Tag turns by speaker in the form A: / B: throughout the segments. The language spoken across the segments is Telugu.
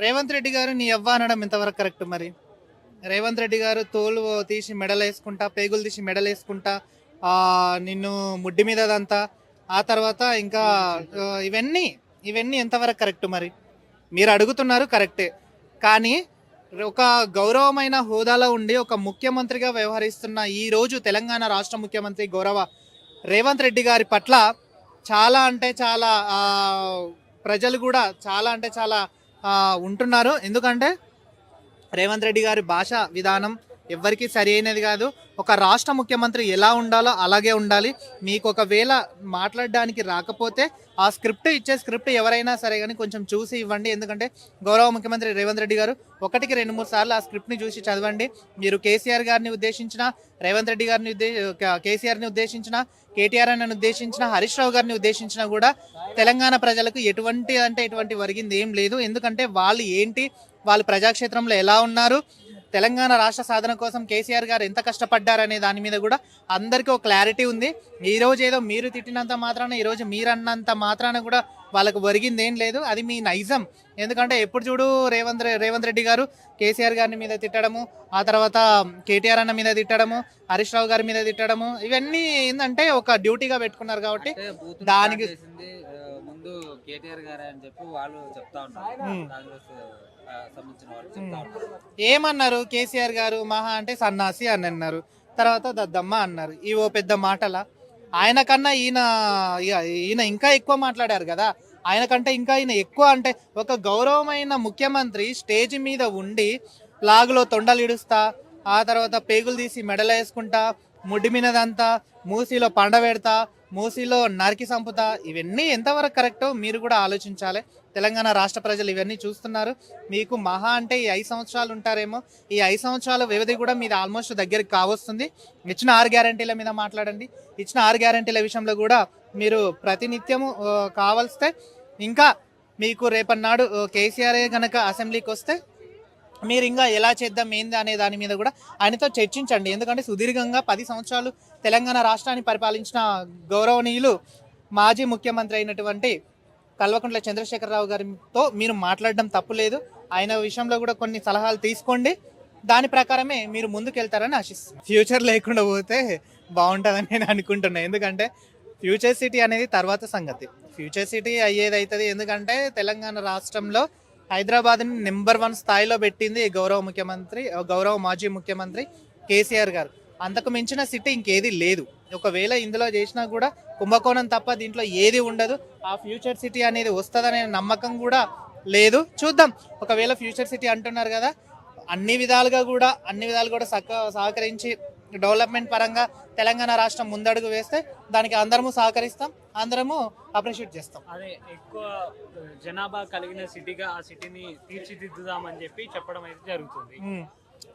A: రేవంత్ రెడ్డి గారు నీ అవ్వ అనడం ఎంతవరకు కరెక్ట్ మరి? రేవంత్ రెడ్డి గారు తోలు తీసి మెడలేసుకుంటా, పేగులు తీసి మెడలేసుకుంటా, నిన్ను ముడ్డి మీద దంతా, ఆ తర్వాత ఇంకా ఇవన్నీ ఇవన్నీ ఎంతవరకు కరెక్ట్ మరి? మీరు అడుగుతున్నారు కరెక్టే. కానీ ఒక గౌరవమైన హోదాలో ఉండి ఒక ముఖ్యమంత్రిగా వ్యవహరిస్తున్న ఈ రోజు తెలంగాణ రాష్ట్ర ముఖ్యమంత్రి గౌరవ రేవంత్ రెడ్డి గారి పట్ల చాలా అంటే చాలా ప్రజలు కూడా చాలా అంటే చాలా ఉంటున్నారు. ఎందుకంటే రేవంత్ రెడ్డి గారి భాష విధానం ఎవ్వరికీ సరి అయినది కాదు. ఒక రాష్ట్ర ముఖ్యమంత్రి ఎలా ఉండాలో అలాగే ఉండాలి. మీకు ఒకవేళ మాట్లాడడానికి రాకపోతే ఆ ఇచ్చే స్క్రిప్ట్ ఎవరైనా సరే కానీ కొంచెం చూసి ఇవ్వండి. ఎందుకంటే గౌరవ ముఖ్యమంత్రి రేవంత్ రెడ్డి గారు ఒకటికి 2-3 సార్లు ఆ స్క్రిప్ట్ని చూసి చదవండి. మీరు కేసీఆర్ గారిని ఉద్దేశించిన, రేవంత్ రెడ్డి గారిని కేసీఆర్ని ఉద్దేశించిన, కేటీఆర్ అని ఉద్దేశించిన, హరీష్ రావు గారిని ఉద్దేశించిన కూడా తెలంగాణ ప్రజలకు ఎటువంటి ఒరిగింది ఏం లేదు. ఎందుకంటే వాళ్ళు ప్రజాక్షేత్రంలో ఎలా ఉన్నారు, తెలంగాణ రాష్ట్ర సాధన కోసం కేసీఆర్ గారు ఎంత కష్టపడ్డారనే దాని మీద కూడా అందరికీ ఒక క్లారిటీ ఉంది. ఈరోజు ఏదో మీరు తిట్టినంత మాత్రాన, ఈరోజు మీరు అన్నంత మాత్రాన కూడా వాళ్ళకు ఒరిగింది ఏం లేదు. అది మీ నైజం. ఎందుకంటే ఎప్పుడు చూడు రేవంత్ రెడ్డి గారు కేసీఆర్ గారి మీద తిట్టడము, ఆ తర్వాత కేటీఆర్ అన్న మీద తిట్టడము, హరీష్ రావు గారి మీద తిట్టడము, ఇవన్నీ ఏంటంటే ఒక డ్యూటీగా పెట్టుకున్నారు కాబట్టి దానికి
B: ముందు కేటీఆర్ గారు అని చెప్పి వాళ్ళు చెప్తా ఉన్నారు.
A: ఏమన్నారు? కేసీఆర్ గారు మహా అంటే సన్నాసి అని అన్నారు, తర్వాత దద్దమ్మ అన్నారు. ఇవో పెద్ద మాటల. ఆయన కన్నా ఈయన ఇంకా ఎక్కువ మాట్లాడారు కదా. ఆయన కంటే ఇంకా ఈయన ఎక్కువ అంటే ఒక గౌరవమైన ముఖ్యమంత్రి స్టేజ్ మీద ఉండి లాగులో తొండలు ఇడుస్తా, ఆ తర్వాత పేగులు తీసి మెడలు వేసుకుంటా, ముడ్డి మీదదంతా, మూసీలో పండ పెడతా, మూసీలో నరికి సంపుతా, ఇవన్నీ ఎంతవరకు కరెక్టో మీరు కూడా ఆలోచించాలి. తెలంగాణ రాష్ట్ర ప్రజలు ఇవన్నీ చూస్తున్నారు. మీకు మహా అంటే ఈ 5 సంవత్సరాలు ఉంటారేమో. ఈ 5 సంవత్సరాల వ్యవధి కూడా మీది ఆల్మోస్ట్ దగ్గరికి కావస్తుంది. ఇచ్చిన 6 గ్యారంటీల మీద మాట్లాడండి. ఇచ్చిన 6 గ్యారంటీల విషయంలో కూడా మీరు ప్రతినిత్యము కావలిస్తే, ఇంకా మీకు రేపన్నాడు కేసీఆర్ కనుక అసెంబ్లీకి వస్తే మీరు ఇంకా ఎలా చేద్దాం ఏంది అనే దాని మీద కూడా ఆయనతో చర్చించండి. ఎందుకంటే సుదీర్ఘంగా 10 సంవత్సరాలు తెలంగాణ రాష్ట్రాన్ని పరిపాలించిన గౌరవనీయులు మాజీ ముఖ్యమంత్రి అయినటువంటి కల్వకుంట్ల చంద్రశేఖరరావు గారితో మీరు మాట్లాడడం తప్పులేదు. ఆయన విషయంలో కూడా కొన్ని సలహాలు తీసుకోండి. దాని ప్రకారమే మీరు ముందుకెళ్తారని ఆశిస్తున్నాను. ఫ్యూచర్ లేకుండా పోతే బాగుంటుందని నేను అనుకుంటున్నాను. ఎందుకంటే ఫ్యూచర్ సిటీ అనేది తర్వాత సంగతి. ఫ్యూచర్ సిటీ అయ్యేది అవుతుంది. ఎందుకంటే తెలంగాణ రాష్ట్రంలో హైదరాబాద్ని నెంబర్ 1 స్థాయిలో పెట్టింది గౌరవ మాజీ ముఖ్యమంత్రి కేసీఆర్ గారు. అంతకు మించిన సిటీ ఇంకేది లేదు. ఒకవేళ ఇందులో చేసినా కూడా కుంభకోణం తప్ప దీంట్లో ఏది ఉండదు. ఆ ఫ్యూచర్ సిటీ అనేది వస్తుందనే నమ్మకం కూడా లేదు. చూద్దాం. ఒకవేళ ఫ్యూచర్ సిటీ అంటున్నారు కదా, అన్ని విధాలుగా కూడా సహకరించి డెవలప్మెంట్ పరంగా తెలంగాణ రాష్ట్రం ముందడుగు వేస్తే దానికి అందరము సహకరిస్తాం, అందరము అప్రిషియేట్ చేస్తాం.
C: అదే ఎక్కువ జనాభా కలిగిన సిటీగా ఆ సిటీని తీర్చిదిద్దుదామని చెప్పి చెప్పడం అయితే జరుగుతుంది.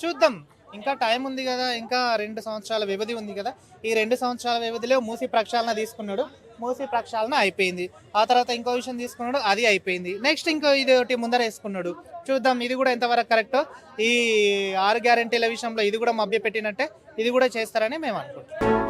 A: చూద్దాం. ఇంకా టైం ఉంది కదా, ఇంకా 2 సంవత్సరాల వ్యవధి ఉంది కదా. ఈ 2 సంవత్సరాల వ్యవధిలో మూసీ ప్రక్షాళన తీసుకున్నాడు. మూసీ ప్రక్షాళన అయిపోయింది. ఆ తర్వాత ఇంకో విషయం తీసుకున్నాడు, అది అయిపోయింది. నెక్స్ట్ ఇంకో ఇది ఒకటి ముందర వేసుకున్నాడు. చూద్దాం ఇది కూడా ఎంతవరకు కరెక్టో. ఈ 6 గ్యారంటీల విషయంలో ఇది కూడా మభ్య పెట్టినట్టే, ఇది కూడా చేస్తారని మేము అనుకుంటున్నాం.